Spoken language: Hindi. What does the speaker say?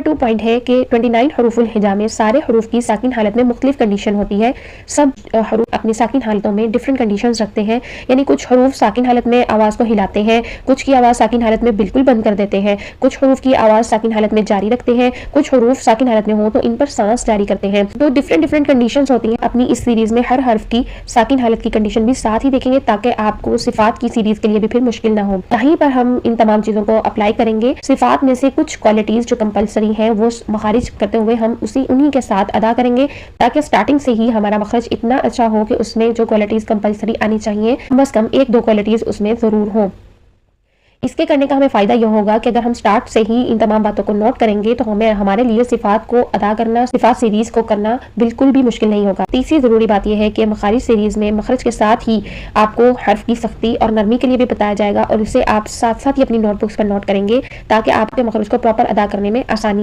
2 पॉइंट है कि 29 हरूफुल हिजा में सारे हरूफ की साकिन हालत में मुख्तलिफ कंडीशन होती है। सब हरूफ अपनी साकिन हालतों में डिफरेंट कंडीशंस रखते हैं, यानी कुछ हरूफ साकिन हालत में आवाज़ को हिलाते हैं, कुछ की आवाज़ साकिन हालत में बिल्कुल बंद कर देते हैं, कुछ हरूफ की आवाज़ साकिन हालत में जारी रखते हैं, कुछ हरूफ साकिन हालत में हो तो इन पर सांस जारी करते हैं। तो डिफरेंट कंडीशंस होती हैं। अपनी इस सीरीज में हर हर्फ की साकिन हालत की कंडीशन भी साथ ही देखेंगे ताकि आपको सिफात की सीरीज के लिए भी फिर मुश्किल ना हो। यहीं पर हम इन तमाम चीज़ों को अप्लाई करेंगे। सिफात में से कुछ क्वालिटीज़ जो कंपलसरी हैं वो मखारिज करते हुए हम उन्हीं के साथ अदा करेंगे ताकि स्टार्टिंग से ही हमारा मखरज इतना अच्छा हो कि उसमें जो क्वालिटीज़ कंपलसरी आनी चाहिए कम अज़ कम 1-2 क्वालिटीज़ उसमें ज़रूर हो। इसके करने का हमें फ़ायदा यह होगा कि अगर हम स्टार्ट से ही इन तमाम बातों को नोट करेंगे तो हमें हमारे लिए सिफात को अदा करना, सिफात सीरीज़ को करना बिल्कुल भी मुश्किल नहीं होगा। तीसरी ज़रूरी बात यह है कि मखारिज सीरीज़ में मखरज के साथ ही आपको हर्फ की सख्ती और नरमी के लिए भी बताया जाएगा और इसे आप साथ साथ ही अपनी नोटबुक्स पर नोट करेंगे ताकि आपके मखरज को प्रॉपर अदा करने में आसानी रहे।